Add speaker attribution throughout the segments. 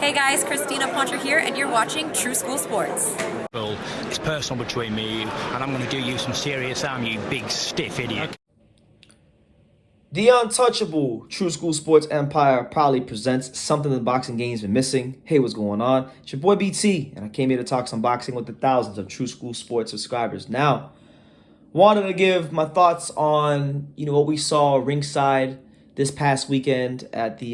Speaker 1: Hey guys, Christina Poncher here, and you're watching True School Sports.
Speaker 2: Well, it's personal between me and you, and I'm going to do you some serious harm, you big stiff idiot.
Speaker 3: The untouchable True School Sports Empire proudly presents something the boxing game's been missing. Hey, what's going on? It's your boy BT, and I came here to talk some boxing with the thousands of True School Sports subscribers. Now, wanted to give my thoughts on what we saw ringside this past weekend at the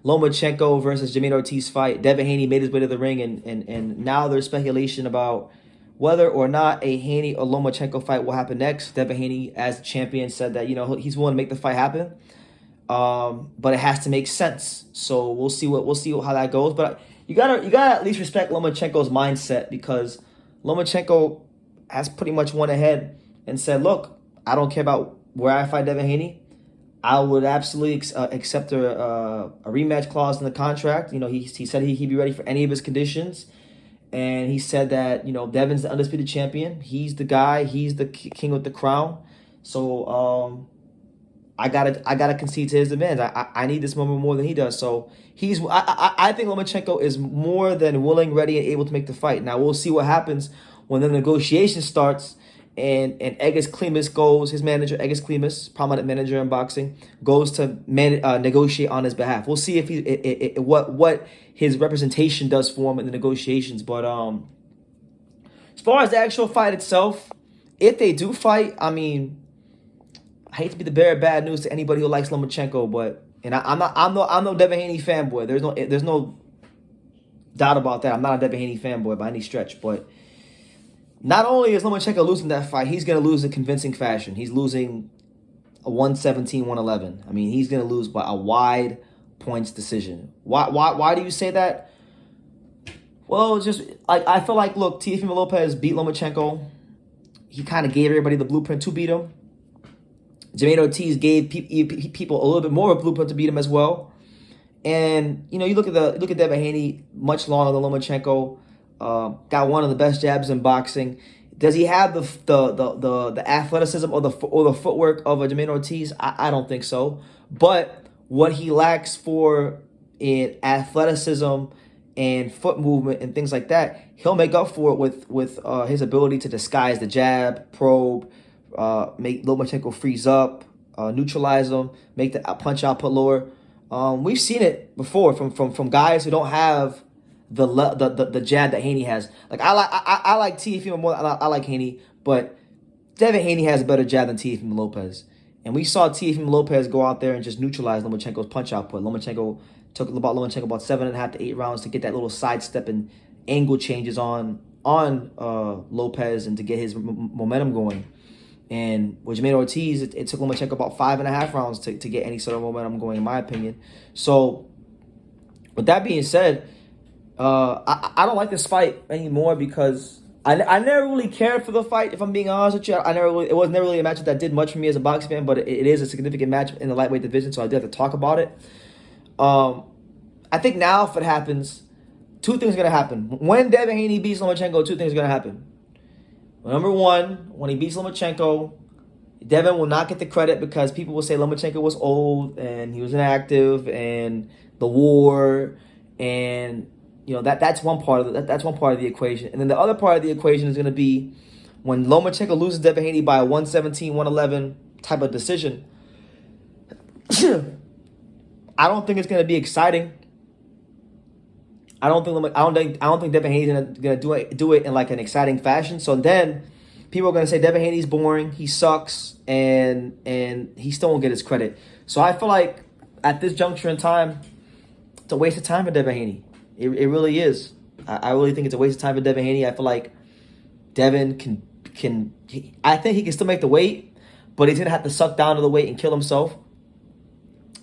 Speaker 3: Lomachenko versus Jermaine Ortiz fight. Devin Haney made his way to the ring, and now there's speculation about whether or not a Haney or Lomachenko fight will happen next. Devin Haney, as the champion, said that he's willing to make the fight happen, but it has to make sense. So we'll see how that goes. But you gotta at least respect Lomachenko's mindset, because Lomachenko has pretty much went ahead and said, "Look, I don't care about where I fight Devin Haney. I would absolutely accept a rematch clause in the contract." He said he'd be ready for any of his conditions. And he said that, Devin's the undisputed champion. He's the guy. He's the king with the crown. So I gotta concede to his demands. I need this moment more than he does. So I think Lomachenko is more than willing, ready, and able to make the fight. Now we'll see what happens when the negotiation starts. And Egis Klimas goes, his manager, Egis Klimas, prominent manager in boxing, goes to negotiate on his behalf. We'll see if what his representation does for him in the negotiations. But as far as the actual fight itself, if they do fight, I hate to be the bearer of bad news to anybody who likes Lomachenko, but I'm no Devin Haney fanboy. There's no doubt about that. I'm not a Devin Haney fanboy by any stretch, but not only is Lomachenko losing that fight, he's going to lose in convincing fashion. He's losing a 117-111. He's going to lose by a wide points decision. Why do you say that? Well, it's just I feel like, look, Teofimo Lopez beat Lomachenko. He kind of gave everybody the blueprint to beat him. Jermaine Ortiz gave people a little bit more of a blueprint to beat him as well. And you look at Devin Haney, much longer than Lomachenko. Got one of the best jabs in boxing. Does he have the athleticism or the footwork of a Jermaine Ortiz? I don't think so. But what he lacks in athleticism and foot movement and things like that, he'll make up for it with his ability to disguise the jab, probe, make Lomachenko freeze up, neutralize him, make the punch output lower. We've seen it before from guys who don't have the jab that Haney has. I like Teofimo more. I like Haney, but Devin Haney has a better jab than Teofimo Lopez. And we saw Teofimo Lopez go out there and just neutralize Lomachenko's punch output. Lomachenko took about 7.5 to 8 rounds to get that little sidestep and angle changes on Lopez and to get his momentum going. And with Jermaine Ortiz, it took Lomachenko about 5.5 rounds to get any sort of momentum going, in my opinion. So with that being said, I don't like this fight anymore because I never really cared for the fight, if I'm being honest with you. It was never really a matchup that did much for me as a boxing fan, but it is a significant match in the lightweight division, so I do have to talk about it. I think now if it happens, two things are going to happen. When Devin Haney beats Lomachenko, two things are going to happen. Number one, when he beats Lomachenko, Devin will not get the credit because people will say Lomachenko was old and he was inactive and the war and that's one part of that's one part of the equation. And then the other part of the equation is going to be when Lomachenko loses Devin Haney by a 117-111 type of decision. I don't think it's going to be exciting. I don't think Devin Haney's going to do it in like an exciting fashion. So then people are going to say Devin Haney's boring, he sucks, and he still won't get his credit. So I feel like at this juncture in time, it's a waste of time for Devin Haney. It really is. I really think it's a waste of time for Devin Haney. I feel like Devin I think he can still make the weight, but he's going to have to suck down to the weight and kill himself.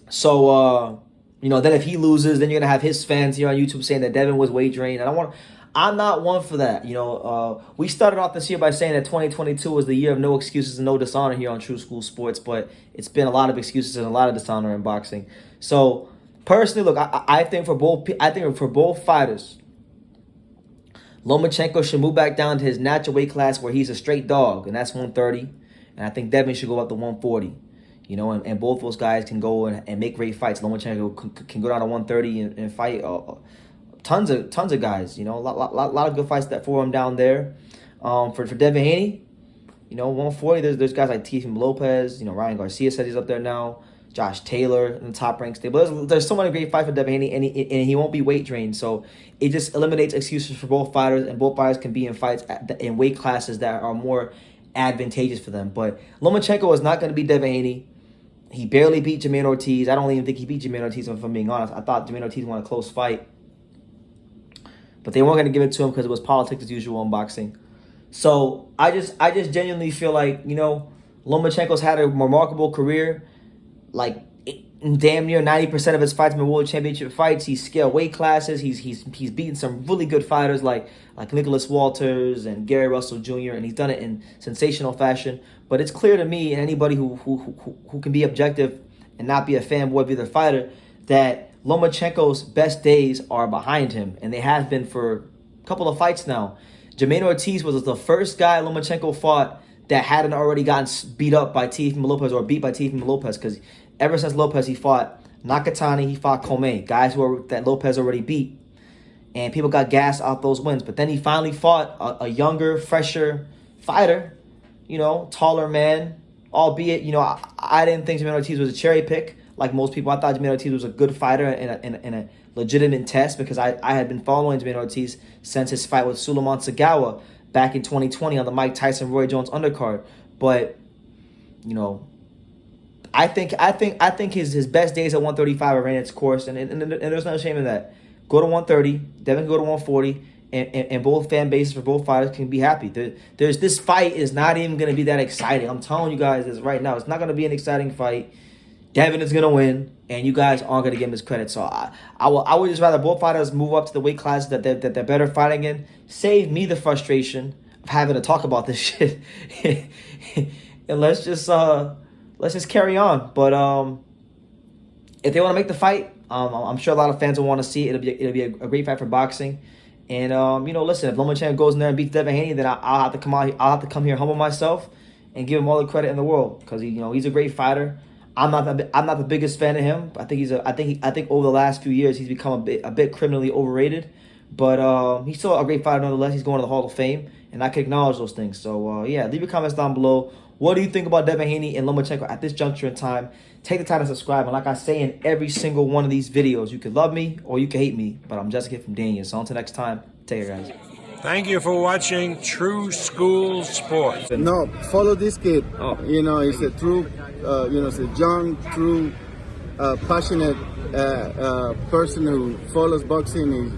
Speaker 3: So, then if he loses, then you're going to have his fans here on YouTube saying that Devin was wagering. I'm not one for that. We started off this year by saying that 2022 was the year of no excuses and no dishonor here on True School Sports, but it's been a lot of excuses and a lot of dishonor in boxing. So, personally, look, I think for both fighters, Lomachenko should move back down to his natural weight class where he's a straight dog, and that's 130. And I think Devin should go up to 140. You know, and both those guys can go and make great fights. Lomachenko can go down to 130 and fight tons of guys. You know, a lot of good fights that for him down there. For Devin Haney, you know, 140. There's guys like Teofimo Lopez. You know, Ryan Garcia said he's up there now. Josh Taylor in the top ranked stable. There's so many great fights for Devin Haney, and he won't be weight drained. So it just eliminates excuses for both fighters, and both fighters can be in fights in weight classes that are more advantageous for them. But Lomachenko is not going to beat Devin Haney. He barely beat Jermaine Ortiz. I don't even think he beat Jermaine Ortiz, if I'm being honest. I thought Jermaine Ortiz won a close fight. But they weren't going to give it to him because it was politics as usual in boxing. So I just genuinely feel like, you know, Lomachenko's had a remarkable career. Like, damn near 90% of his fights have been world championship fights. He's scaled weight classes. He's beaten some really good fighters like Nicholas Walters and Gary Russell Jr. And he's done it in sensational fashion. But it's clear to me and anybody who can be objective and not be a fanboy of either fighter that Lomachenko's best days are behind him, and they have been for a couple of fights now. Jermaine Ortiz was the first guy Lomachenko fought that hadn't already gotten beat up by Teofimo Lopez or beat by Teofimo Lopez, because ever since Lopez, he fought Nakatani, he fought Comey, guys that Lopez already beat. And people got gassed off those wins. But then he finally fought a younger, fresher fighter, you know, taller man. Albeit, you know, I didn't think Jermaine Ortiz was a cherry pick like most people. I thought Jermaine Ortiz was a good fighter in a legitimate test, because I had been following Jermaine Ortiz since his fight with Suleiman Sagawa back in 2020 on the Mike Tyson-Roy Jones undercard. But, you know, I think his best days at 135 ran its course, and there's no shame in that. Go to 130, Devin can go to 140, and both fan bases for both fighters can be happy. This fight is not even going to be that exciting. I'm telling you guys this right now. It's not going to be an exciting fight. Devin is going to win, and you guys aren't going to give him his credit. So I would just rather both fighters move up to the weight class that they're better fighting in. Save me the frustration of having to talk about this shit. And let's just carry on. But if they want to make the fight, I'm sure a lot of fans will want to see it. It'll be a great fight for boxing. And you know, listen, if Lomachenko goes in there and beats Devin Haney, then I'll have to come out. I'll have to come here, humble myself, and give him all the credit in the world, because he's a great fighter. I'm not the biggest fan of him. I think over the last few years he's become a bit criminally overrated. But he's still a great fighter nonetheless. He's going to the Hall of Fame, and I can acknowledge those things. So yeah, leave your comments down below. What do you think about Devin Haney and Lomachenko at this juncture in time? Take the time to subscribe. And like I say in every single one of these videos, you can love me or you can hate me, but I'm just a kid from Dania. So until next time, take care, guys.
Speaker 4: Thank you for watching True School Sports.
Speaker 5: No, follow this kid.
Speaker 3: Oh.
Speaker 5: You know, he's a true, he's a young, true, passionate person who follows boxing.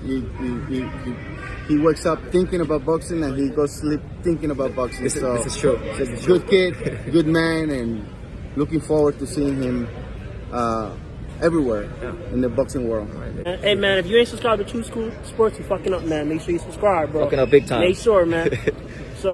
Speaker 5: He wakes up thinking about boxing, and he goes to sleep thinking about boxing.
Speaker 3: This is true. This is true.
Speaker 5: Good kid, good man, and looking forward to seeing him everywhere in the boxing world.
Speaker 6: Hey man, if you ain't subscribed to True School Sports, you fucking up, man. Make sure you subscribe, bro.
Speaker 3: Fucking up big time.
Speaker 6: Make sure, man.